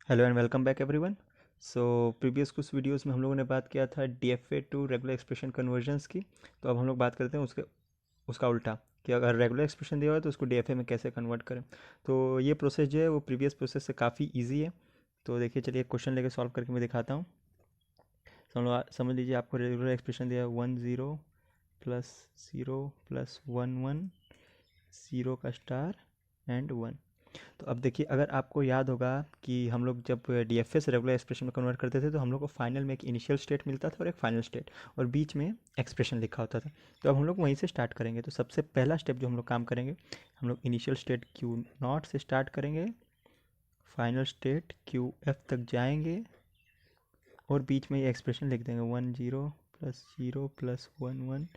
Hello and welcome back everyone. So previous कुछ videos में हम लोगों ने बात किया था DFA to regular expression conversions की। तो अब हम लोग बात करते हैं उसका उल्टा, कि अगर रेगुलर एक्सप्रेशन दिया हुआ है तो उसको डीएफए में कैसे कन्वर्ट करें। तो ये प्रोसेस जो है वो प्रीवियस प्रोसेस से काफ़ी ईजी है। तो देखिए, चलिए क्वेश्चन लेके सॉल्व करके मैं दिखाता हूँ। समझ लीजिए, आपको रेगुलर एक्सप्रेशन दिया है 1 0 प्लस 0 प्लस 1 1 0 का स्टार एंड 1। तो अब देखिए, अगर आपको याद होगा कि हम लोग जब डीएफए से रेगुलर एक्सप्रेशन में कन्वर्ट करते थे तो हम लोग को फाइनल में एक इनिशियल स्टेट मिलता था और एक फाइनल स्टेट, और बीच में एक्सप्रेशन लिखा होता था। तो अब हम लोग वहीं से स्टार्ट करेंगे। तो सबसे पहला स्टेप जो हम लोग काम करेंगे, हम लोग इनिशियल स्टेट क्यू नॉट से स्टार्ट करेंगे, फाइनल स्टेट क्यू एफ तक जाएंगे और बीच में ये एक्सप्रेशन लिख देंगे 1 0 प्लस 0 प्लस 1 1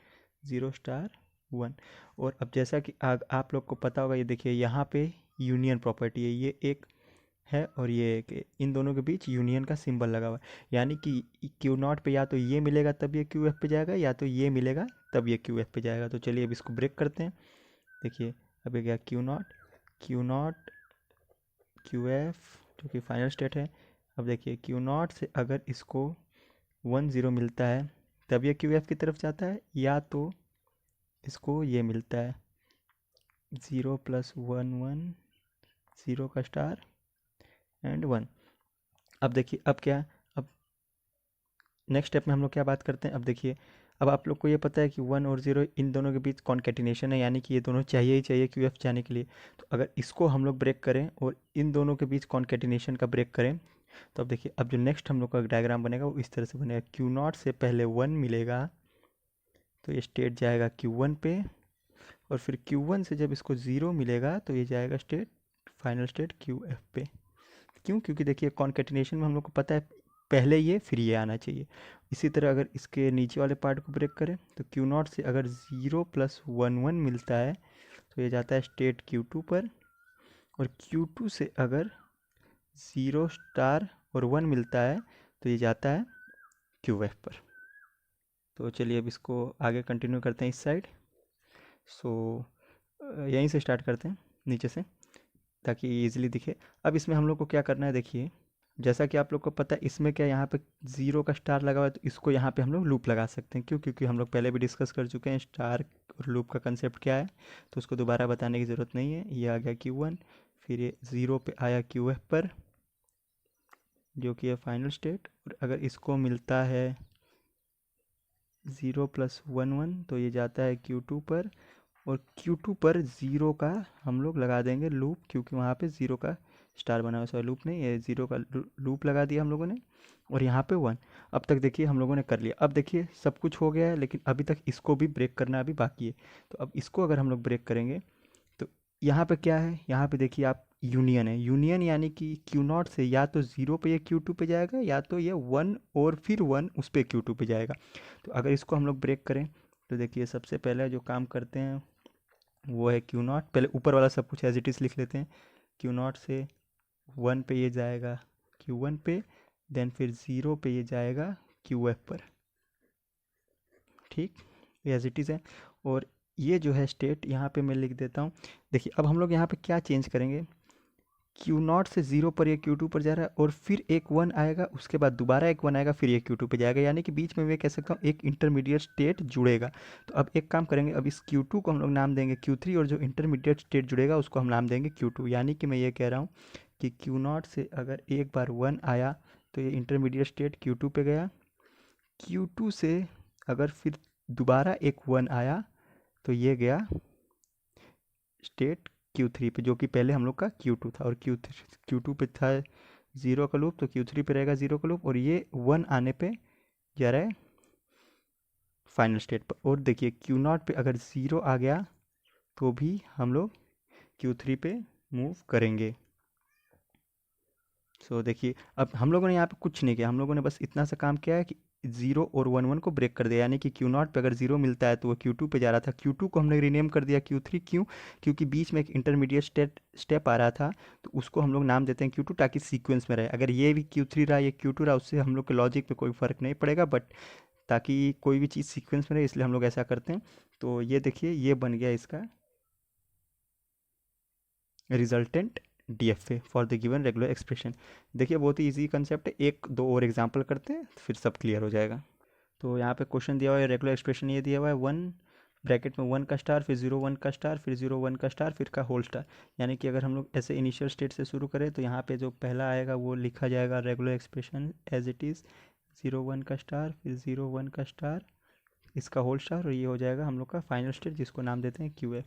0 स्टार 1। और अब जैसा कि आप लोग को पता होगा, ये देखिए यहाँ पे यूनियन प्रॉपर्टी है, ये एक है और ये एक है। इन दोनों के बीच यूनियन का सिंबल लगा हुआ है, यानी कि क्यू नॉट पे या तो ये मिलेगा तब ये क्यू एफ पे जाएगा, या तो ये मिलेगा तब ये क्यू एफ पे जाएगा। तो चलिए अब इसको ब्रेक करते हैं। देखिए, अब ये गया क्यू नॉट क्यू एफ, जो कि फाइनल स्टेट है। अब देखिए, क्यू नॉट से अगर इसको 1 0 मिलता है तब ये क्यू एफ की तरफ जाता है, या तो इसको ये मिलता है 0 प्लस 1 1 0 का स्टार एंड 1। अब देखिए, अब क्या, अब नेक्स्ट स्टेप में हम लोग क्या बात करते हैं। अब देखिए, अब आप लोग को ये पता है कि 1 और 0 इन दोनों के बीच कॉन्केटिनेशन है, यानी कि ये दोनों चाहिए ही चाहिए क्यू एफ जाने के लिए। तो अगर इसको हम लोग ब्रेक करें और इन दोनों के बीच कॉन्केटिनेशन का ब्रेक करें, तो अब देखिए, अब जो नेक्स्ट हम लोग का डायग्राम बनेगा वो इस तरह से बनेगा। क्यू नॉट से पहले 1 मिलेगा तो ये स्टेट जाएगा Q1 पे, और फिर Q1 से जब इसको 0 मिलेगा तो ये जाएगा स्टेट, फाइनल स्टेट QF पे। क्यों? क्योंकि देखिए, कॉन्केटिनेशन में हम लोग को पता है पहले ये फिर ये आना चाहिए। इसी तरह अगर इसके नीचे वाले पार्ट को ब्रेक करें तो क्यू नॉट से अगर 0 प्लस 1 1 मिलता है तो ये जाता है स्टेट Q2 पर, और Q2 से अगर 0 स्टार और 1 मिलता है तो ये जाता है QF पर। तो चलिए अब इसको आगे कंटिन्यू करते हैं इस साइड। सो यहीं से स्टार्ट करते हैं नीचे से, ताकि इजीली दिखे। अब इसमें हम लोग को क्या करना है, देखिए, जैसा कि आप लोग को पता है इसमें क्या, यहाँ पे 0 का स्टार लगा हुआ है तो इसको यहाँ पे हम लोग लूप लगा सकते हैं। क्यों? क्योंकि हम लोग पहले भी डिस्कस कर चुके हैं स्टार और लूप का कंसेप्ट क्या है, तो उसको दोबारा बताने की ज़रूरत नहीं है। ये आ गया Q1, फिर ये 0 पे आया QF पर, जो कि है फाइनल स्टेट। और अगर इसको मिलता है 0 प्लस 1 1 तो ये जाता है Q2 पर, और Q2 पर 0 का हम लोग लगा देंगे लूप, क्योंकि वहाँ पे 0 का स्टार बना हुआ है। सॉरी, लूप नहीं, ये 0 का लूप लगा दिया हम लोगों ने, और यहाँ पे 1। अब तक देखिए हम लोगों ने कर लिया। अब देखिए, सब कुछ हो गया है, लेकिन अभी तक इसको भी ब्रेक करना अभी बाकी है। तो अब इसको अगर हम लोग ब्रेक करेंगे तो यहाँ पे क्या है, यहाँ पे देखिए आप, यूनियन है। यूनियन यानी कि क्यू नॉट से या तो 0 पे ये Q2 पे जाएगा, या तो ये 1 और फिर 1 उस पर Q2 पे जाएगा। तो अगर इसको हम लोग ब्रेक करें तो देखिए, सबसे पहले जो काम करते हैं वो है क्यू नॉट। पहले ऊपर वाला सब कुछ एज इट इज़ लिख लेते हैं। क्यू नॉट से 1 पे ये जाएगा Q1 पे, देन फिर 0 पे ये जाएगा QF पर। ठीक, ये एज इट इज़ है। और ये जो है स्टेट यहाँ पे मैं लिख देता हूँ। देखिए, अब हम लोग यहाँ पे क्या चेंज करेंगे, क्यू नॉट से 0 पर ये Q2 पर जा रहा है, और फिर एक 1 आएगा, उसके बाद दोबारा एक 1 आएगा, फिर ये Q2 पे जाएगा, यानी कि बीच में मैं कह सकता हूँ एक इंटरमीडिएट स्टेट जुड़ेगा। तो अब एक काम करेंगे, अब इस Q2 को हम लोग नाम देंगे Q3, और जो इंटरमीडिएट स्टेट जुड़ेगा उसको हम नाम देंगे Q2। यानी कि मैं ये कह रहा हूँ कि क्यू नॉट से अगर एक बार 1 आया तो ये इंटरमीडिएट स्टेट Q2 पे गया। Q2 से अगर फिर दोबारा एक 1 आया तो ये गया स्टेट Q3 पे, जो कि पहले हम लोग का Q2 था, और Q2 पे था 0 का लूप, तो Q3 पे रहेगा 0 का लूप, और ये 1 आने पे जा रहा है फाइनल स्टेट पर। और देखिए, Q0 पे अगर 0 आ गया तो भी हम लोग Q3 पे मूव करेंगे। सो देखिए, अब हम लोगों ने यहाँ पे कुछ नहीं किया, हम लोगों ने बस इतना सा काम किया है कि 0 और 1 1 को ब्रेक कर दिया। यानी कि Q0 पे अगर 0 मिलता है तो वो Q2 पे जा रहा था, Q2 को हमने रीनेम कर दिया Q3। क्यों? क्योंकि बीच में एक इंटरमीडिएट स्टेप आ रहा था, तो उसको हम लोग नाम देते हैं Q2, ताकि सीक्वेंस में रहे। अगर ये भी Q3 रहा, ये Q2 रहा, उससे हम लोग के लॉजिक पे कोई फ़र्क नहीं पड़ेगा, बट ताकि कोई भी चीज़ सीक्वेंस में रहे, इसलिए हम लोग ऐसा करते हैं। तो ये देखिए, ये बन गया इसका resultant DFA for the given regular expression. देखिए बहुत ही ईजी कंसेप्ट है, एक दो और एग्जांपल करते हैं फिर सब क्लियर हो जाएगा। तो यहाँ पे क्वेश्चन दिया हुआ है, रेगुलर एक्सप्रेशन ये दिया हुआ है, वन ब्रैकेट में 1 का स्टार, फिर 0 1 का स्टार, फिर 0 1 का स्टार, फिर का होल स्टार। यानी कि अगर हम लोग ऐसे इनिशियल स्टेट से शुरू करें तो यहाँ पे जो पहला आएगा वो लिखा जाएगा regular expression as it is 0 1 का स्टार, फिर 0 1 का स्टार, इसका होल स्टार, और ये हो जाएगा हम लोग का फाइनल स्टेट जिसको नाम देते हैं QF।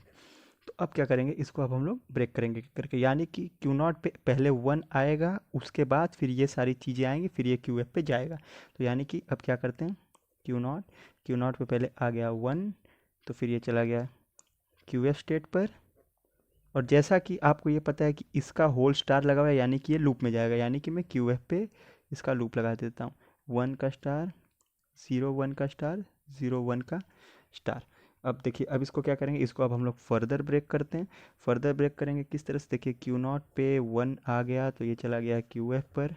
तो अब क्या करेंगे, इसको अब हम लोग ब्रेक करेंगे करके, यानी कि Q0 पे पहले 1 आएगा, उसके बाद फिर ये सारी चीज़ें आएंगी, फिर ये QF पे जाएगा। तो यानी कि अब क्या करते हैं, Q0 पे पहले आ गया 1, तो फिर ये चला गया QF स्टेट पर, और जैसा कि आपको ये पता है कि इसका होल स्टार लगा हुआ है यानी कि ये लूप में जाएगा, यानी कि मैं QF पे इसका लूप लगा देता हूँ, 1 का स्टार, 0 1 का स्टार, 0 1 का स्टार। अब देखिए अब इसको क्या करेंगे, इसको अब हम लोग फर्दर ब्रेक करते हैं। फर्दर ब्रेक करेंगे किस तरह से, देखिए Q0 पे 1 आ गया तो ये चला गया QF पर।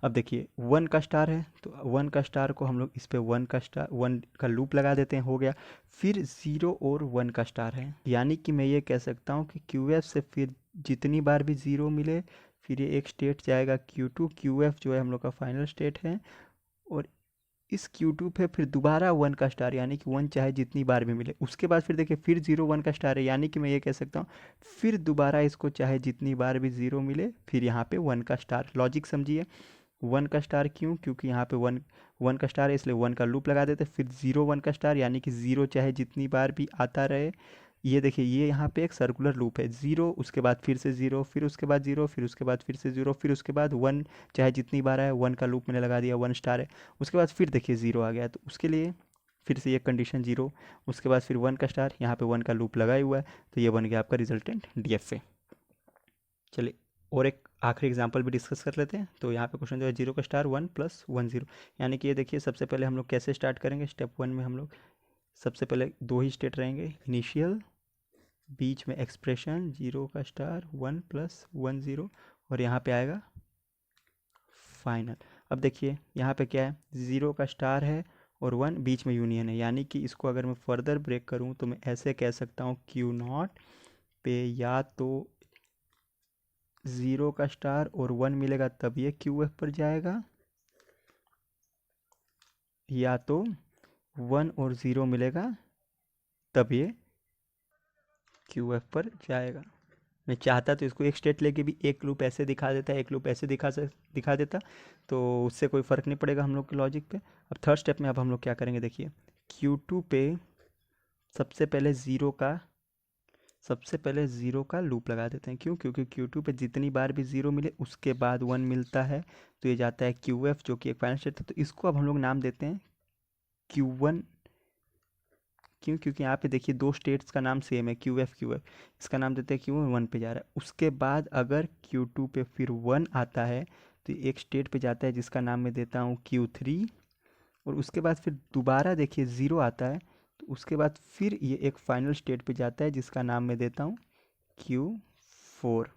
अब देखिए 1 का स्टार है तो 1 का स्टार को हम लोग इस पे 1 का स्टार, 1 का लूप लगा देते हैं, हो गया। फिर 0 और 1 का स्टार है, यानी कि मैं ये कह सकता हूँ कि QF से फिर जितनी बार भी 0 मिले फिर ये एक स्टेट जाएगा Q2, QF जो है हम लोग का फाइनल स्टेट है, और इस Q2 पे फिर दोबारा 1 का स्टार, यानी कि 1 चाहे जितनी बार भी मिले। उसके बाद फिर देखिए फिर 0 1 का स्टार है, यानी कि मैं ये कह सकता हूँ फिर दोबारा इसको चाहे जितनी बार भी 0 मिले फिर यहाँ पे 1 का स्टार। लॉजिक समझिए, 1 का स्टार क्यों, क्योंकि यहाँ पे 1 का स्टार है इसलिए 1 का लूप लगा देते, फिर 0 1 का स्टार, यानी कि 0 चाहे जितनी बार भी आता रहे। ये देखिए ये यहाँ पे एक सर्कुलर लूप है, 0 उसके बाद फिर से 0, फिर उसके बाद 0, फिर उसके बाद फिर से 0, फिर उसके बाद 1 चाहे जितनी बार आए, 1 का लूप मैंने लगा दिया, 1 स्टार है। उसके बाद फिर देखिए 0 आ गया तो उसके लिए फिर से ये कंडीशन 0, उसके बाद फिर 1 का स्टार, यहाँ पे 1 का लूप लगा ही हुआ है, तो ये बन गया आपका रिजल्टेंट DFA। चलिए और एक आखिरी एग्जांपल भी डिस्कस कर लेते हैं। तो यहाँ पे क्वेश्चन जो है 0 का स्टार 1 प्लस 1 0, यानी कि ये देखिए सबसे पहले हम लोग कैसे स्टार्ट करेंगे, स्टेप 1 में हम लोग सबसे पहले दो ही स्टेट रहेंगे, इनिशियल, बीच में एक्सप्रेशन 0 का स्टार 1 प्लस 1 0, और यहाँ पे आएगा फाइनल। अब देखिए यहाँ पे क्या है, 0 का स्टार है और 1 बीच में यूनियन है, यानी कि इसको अगर मैं फर्दर ब्रेक करूँ तो मैं ऐसे कह सकता हूँ Q0 पे या तो 0 का स्टार और 1 मिलेगा तब ये QF पर जाएगा, या तो 1 और 0 मिलेगा तब ये QF पर जाएगा। मैं चाहता तो इसको एक स्टेट लेके भी एक लूप ऐसे दिखा देता, एक लूप ऐसे दिखा देता, तो उससे कोई फ़र्क नहीं पड़ेगा हम लोग के लॉजिक पे। अब थर्ड स्टेप में अब हम लोग क्या करेंगे, देखिए Q2 पे सबसे पहले 0 का लूप लगा देते हैं, क्यों, क्योंकि Q2 पे जितनी बार भी 0 मिले उसके बाद 1 मिलता है तो ये जाता है QF जो कि एक फाइनल स्टेट है। तो इसको अब हम लोग नाम देते हैं Q1, क्यों, क्योंकि यहाँ पे देखिए दो स्टेट्स का नाम सेम है, QF, इसका नाम देते हैं Q1, 1 पे जा रहा है। उसके बाद अगर Q2 पे फिर 1 आता है तो एक स्टेट पे जाता है जिसका नाम मैं देता हूँ Q3, और उसके बाद फिर दोबारा देखिए 0 आता है तो उसके बाद फिर ये एक फाइनल स्टेट पे जाता है जिसका नाम मैं देता हूँ Q4।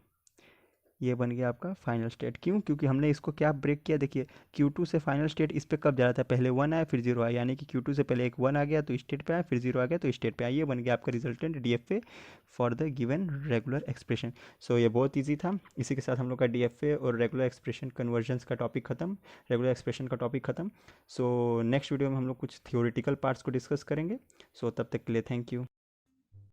ये बन गया आपका फाइनल स्टेट, क्यों, क्योंकि हमने इसको क्या ब्रेक किया, देखिए Q2 से फाइनल स्टेट इस पे कब जा रहा था, पहले 1 आया फिर 0 आया, यानी कि Q2 से पहले एक 1 आ गया तो स्टेट पे आया, फिर 0 आ गया तो स्टेट पे आया। ये बन गया आपका resultant DFA for the given regular expression. So ये बहुत ईजी था। इसी के साथ हम लोग का DFA और रेगुलर एक्सप्रेशन कन्वर्जन्स का टॉपिक खत्म, रेगुलर एक्सप्रेशन का टॉपिक खत्म। सो नेक्स्ट वीडियो में हम लोग कुछ थियोरिटिकल पार्ट्स को डिस्कस करेंगे। सो तब तक के लिए थैंक यू।